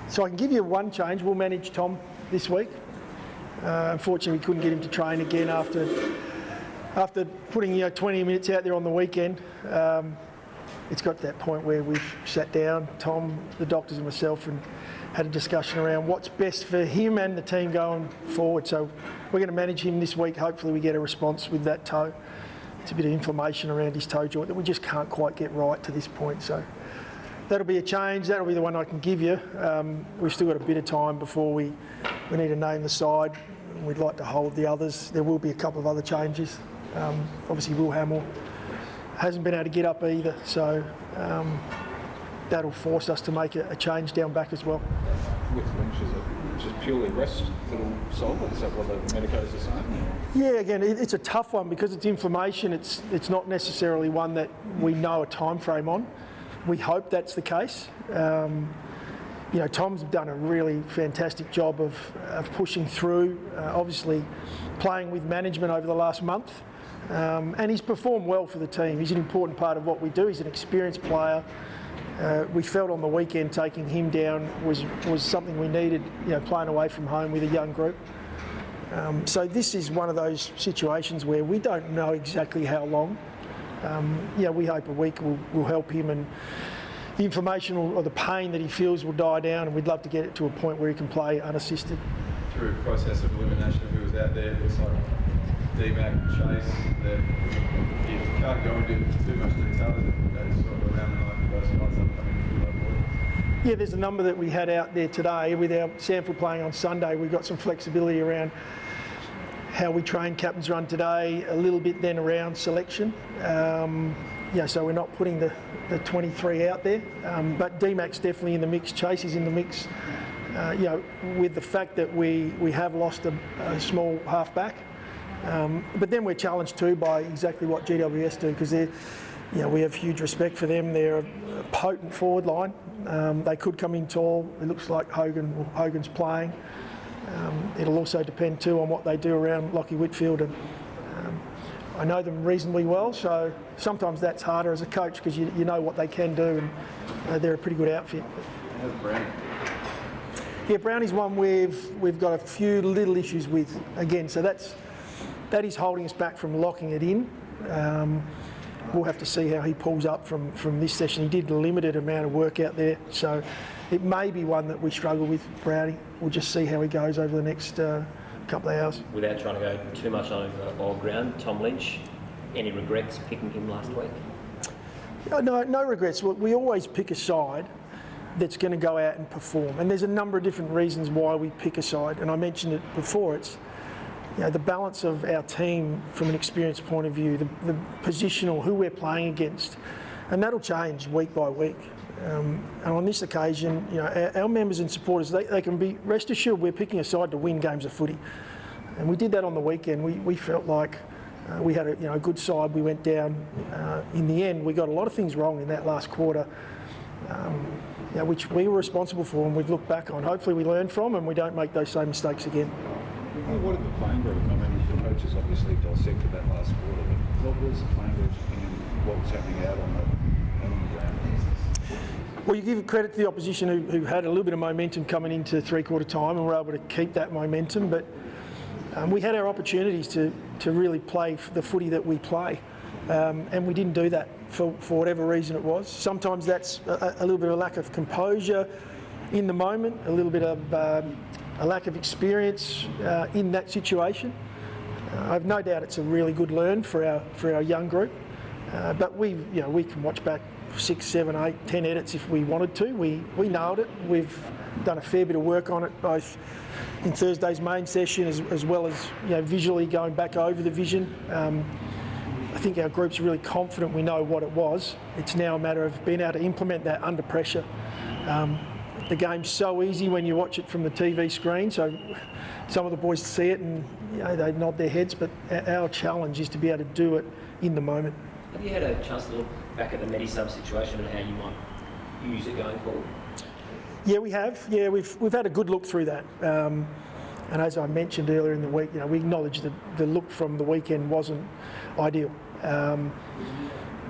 So I can give you one change. We'll manage Tom this week. Unfortunately, we couldn't get him to train again after putting 20 minutes out there on the weekend. It's got to that point where we've sat down, Tom, the doctors and myself, and had a discussion around what's best for him and the team going forward. So we're going to manage him this week. Hopefully we get a response with that toe. It's a bit of inflammation around his toe joint that we just can't quite get right to this point. So that'll be a change. That'll be the one I can give you. We've still got a bit of time before we need to name the side. We'd like to hold the others. There will be a couple of other changes. Obviously Will Hamill hasn't been able to get up either, so that'll force us to make a change down back as well. With Lynch, is it just purely rest that'll solve it? Is that what the medicos are saying? Yeah, again, it's a tough one because it's inflammation. It's not necessarily one that we know a time frame on. We hope that's the case. Tom's done a really fantastic job of pushing through, obviously playing with management over the last month. And he's performed well for the team. He's an important part of what we do. He's an experienced player. We felt on the weekend taking him down was something we needed, playing away from home with a young group. So this is one of those situations where we don't know exactly how long. We hope a week will help him, and the inflammation or the pain that he feels will die down, and we'd love to get it to a point where he can play unassisted. Through a process of elimination of who was out there, it looks like D-Mac, Chase, that you can't go into too much detail. That's sort of around the line for those guys upcoming to that board. Yeah, there's a number that we had out there today. With our Sanford playing on Sunday, we've got some flexibility around how we train captain's run today, a little bit then around selection. So we're not putting the 23 out there, but D-Mac's definitely in the mix, Chase is in the mix. With the fact that we have lost a small half-back. But then we're challenged too by exactly what GWS do, because we have huge respect for them. They're a potent forward line. They could come in tall. It looks like Hogan's playing. It'll also depend too on what they do around Lockie Whitfield, and I know them reasonably well, so sometimes that's harder as a coach because you know what they can do, and they're a pretty good outfit. How's Brownie? Yeah, Brownie's one we've got a few little issues with again, so that is holding us back from locking it in. We'll have to see how he pulls up from this session. He did a limited amount of work out there, so it may be one that we struggle with, Brownie. We'll just see how he goes over the next couple of hours. Without trying to go too much over old ground, Tom Lynch, any regrets picking him last week? No regrets. Look, we always pick a side that's going to go out and perform, and there's a number of different reasons why we pick a side, and I mentioned it before. It's the balance of our team from an experience point of view, the positional, who we're playing against, and that'll change week by week. And on this occasion, our members and supporters, they can be rest assured we're picking a side to win games of footy, and we did that on the weekend. We felt like we had a good side. We went down. In the end, we got a lot of things wrong in that last quarter, which we were responsible for, and we've looked back on. Hopefully, we learn from, and we don't make those same mistakes again. What did the playing group? I mean, the coaches obviously dissected that last quarter, but what was the playing group's opinion? What was happening out on the ground? Well, you give credit to the opposition who had a little bit of momentum coming into three-quarter time and were able to keep that momentum, but we had our opportunities to really play the footy that we play, and we didn't do that for whatever reason it was. Sometimes that's a little bit of a lack of composure in the moment, a little bit of a lack of experience in that situation. I've no doubt it's a really good learn for our young group, but we can watch back 6, 7, 8, 10 edits if we wanted to. We nailed it. We've done a fair bit of work on it, both in Thursday's main session as well as visually going back over the vision. I think our group's really confident we know what it was. It's now a matter of being able to implement that under pressure. The game's so easy when you watch it from the TV screen, so some of the boys see it and they nod their heads, but our challenge is to be able to do it in the moment. Have you had a chance to look back at the Medi-Sub situation and how you might use it going forward? Yeah, we have. Yeah, we've had a good look through that. And as I mentioned earlier in the week, we acknowledge that the look from the weekend wasn't ideal.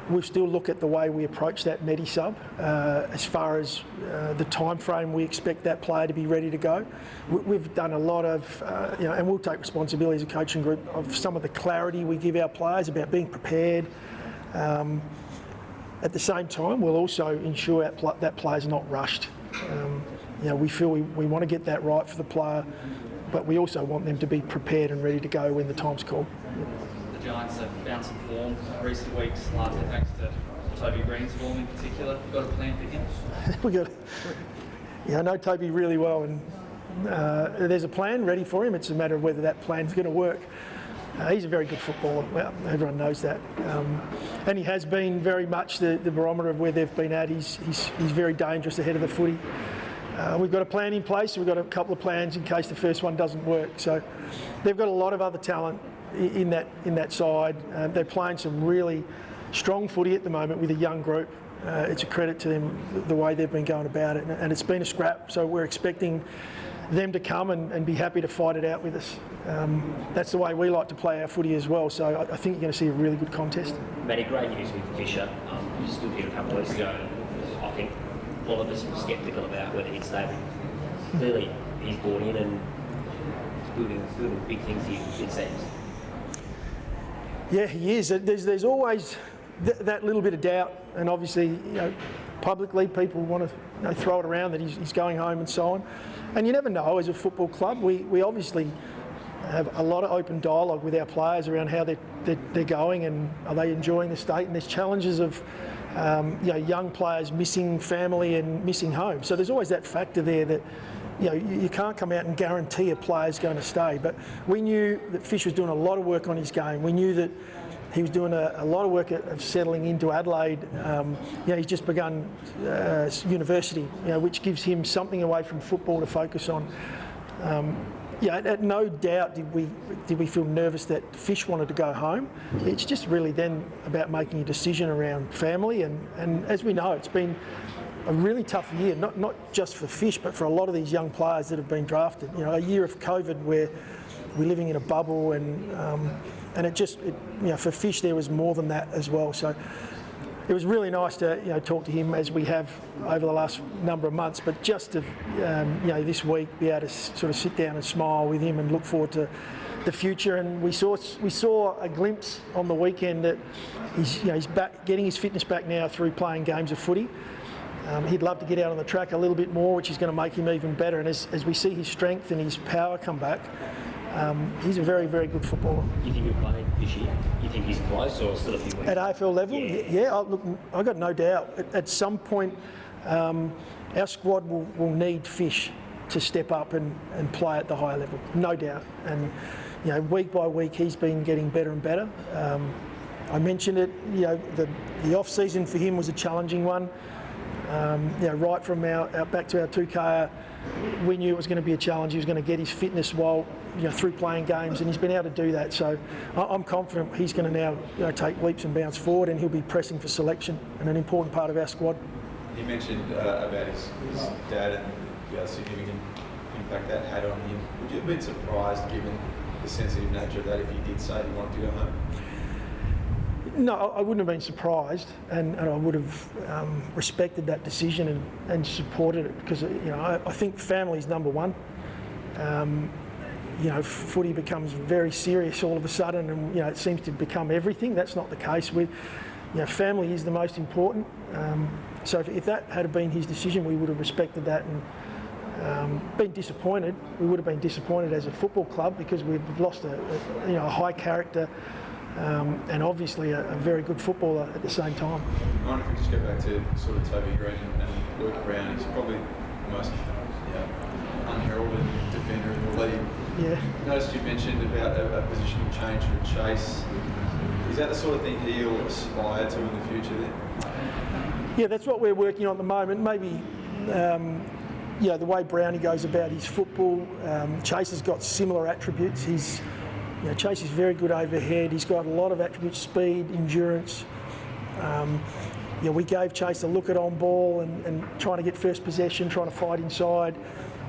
we'll still look at the way we approach that Medi-sub as far as the time frame we expect that player to be ready to go. We've done a lot of, and we'll take responsibility as a coaching group of some of the clarity we give our players about being prepared. At the same time, we'll also ensure that player's not rushed. We feel we want to get that right for the player, but we also want them to be prepared and ready to go when the time's called. The Giants have found some form recent weeks, largely thanks to Toby Green's form in particular. Got a plan for him? I know Toby really well, and there's a plan ready for him. It's a matter of whether that plan's going to work. He's a very good footballer. Well, everyone knows that, and he has been very much the barometer of where they've been at. He's very dangerous ahead of the footy. We've got a plan in place. We've got a couple of plans in case the first one doesn't work. So they've got a lot of other talent in that side. They're playing some really strong footy at the moment with a young group. It's a credit to them the way they've been going about it, and it's been a scrap. So we're expecting them to come and be happy to fight it out with us. That's the way we like to play our footy as well. So I think you're going to see a really good contest. Matty, great news with Fisher. You stood here a couple of weeks ago. I think a lot of us were sceptical about whether he'd stay. Clearly, he's bought in and building big things here, it seems. Yeah, he is. There's always that little bit of doubt, and obviously, publicly people want to throw it around that he's going home and so on. And you never know. As a football club, we obviously have a lot of open dialogue with our players around how they're going and are they enjoying the state. And there's challenges of young players missing family and missing home. So there's always that factor there that you can't come out and guarantee a player's going to stay. But we knew that Fish was doing a lot of work on his game. We knew that he was doing a lot of work of settling into Adelaide. He's just begun university, which gives him something away from football to focus on. At no doubt did we feel nervous that Fish wanted to go home. It's just really then about making a decision around family, and as we know, it's been a really tough year, not just for Fish, but for a lot of these young players that have been drafted. A year of COVID where we're living in a bubble, and for Fish there was more than that as well. So it was really nice to talk to him as we have over the last number of months, but just to this week be able to sort of sit down and smile with him and look forward to the future. And we saw a glimpse on the weekend that he's back, getting his fitness back now through playing games of footy. He'd love to get out on the track a little bit more, which is going to make him even better. And as we see his strength and his power come back, he's a very, very good footballer. You think he'll play this year? You think he's close or still a few weeks? At AFL level? Yeah. Look, I've got no doubt. At some point, our squad will need Fish to step up and play at the higher level, no doubt. And week by week, he's been getting better and better. I mentioned it. The off season for him was a challenging one. Right from our back to our 2K, we knew it was going to be a challenge. He was going to get his fitness while through playing games, and he's been able to do that. So I'm confident he's going to now take leaps and bounds forward, and he'll be pressing for selection and an important part of our squad. You mentioned about his dad and the significant impact that had on him. Would you have been surprised, given the sensitive nature of that, if he did say he wanted to go home? No, I wouldn't have been surprised, and I would have respected that decision and supported it, because I think family's number one. Footy becomes very serious all of a sudden, and it seems to become everything. That's not the case. Family is the most important. So if that had been his decision, we would have respected that and been disappointed. We would have been disappointed as a football club, because we've lost a high character. And obviously a very good footballer at the same time. I wonder if we just go back to sort of Toby Green and Luke Brown. He's probably the most unheralded defender in the league. Yeah. Noticed you mentioned about a positional change for Chase. Is that the sort of thing he'll aspire to in the future then? Yeah, that's what we're working on at the moment. Maybe the way Brownie goes about his football, Chase has got similar attributes. Chase is very good overhead. He's got a lot of attributes: speed, endurance. We gave Chase a look at on ball and trying to get first possession, trying to fight inside.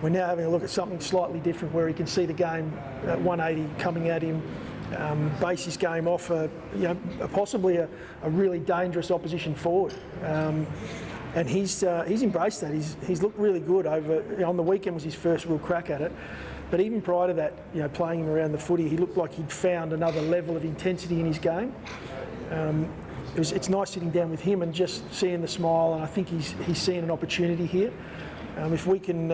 We're now having a look at something slightly different, where he can see the game at 180 coming at him, base his game off possibly a really dangerous opposition forward. And he's embraced that. He's looked really good on the weekend was his first real crack at it. But even prior to that, playing him around the footy, he looked like he'd found another level of intensity in his game. It's nice sitting down with him and just seeing the smile, and I think he's seeing an opportunity here. If we can,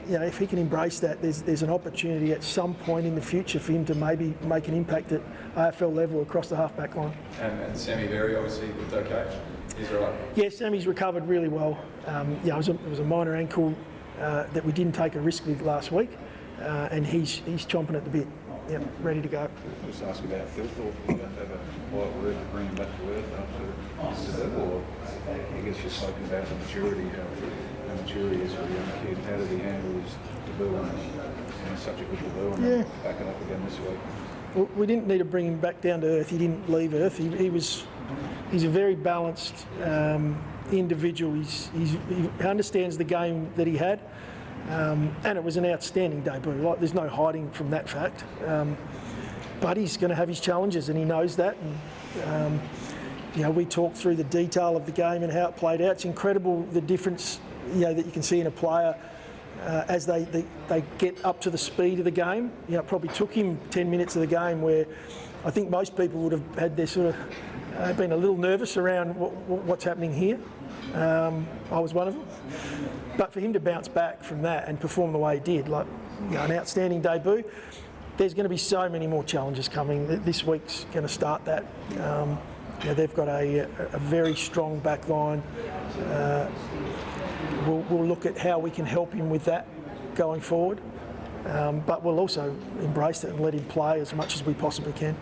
if he can embrace that, there's an opportunity at some point in the future for him to maybe make an impact at AFL level across the half-back line. And Sammy Berry obviously looked okay. He's all right. Yeah, Sammy's recovered really well. It was a minor ankle that we didn't take a risk with last week, and he's chomping at the bit. Yep, ready to go. Just ask about Phil. Thought you don't have a light word to bring him back to earth after this level. I guess you're spoken about the maturity, how maturity is for a young kid. How did he handle his debut and such a good debut and back it up again this week? Well, we didn't need to bring him back down to earth. He didn't leave earth. He's a very balanced individual. He understands the game that he had. And it was an outstanding debut. There's no hiding from that fact. But he's going to have his challenges, and he knows that. And, we talked through the detail of the game and how it played out. It's incredible the difference that you can see in a player as they get up to the speed of the game. It probably took him 10 minutes of the game where I think most people would have had their sort of been a little nervous around what's happening here. I was one of them. But for him to bounce back from that and perform the way he did, an outstanding debut, there's going to be so many more challenges coming. This week's going to start that. They've got a very strong back line. We'll look at how we can help him with that going forward. But we'll also embrace it and let him play as much as we possibly can.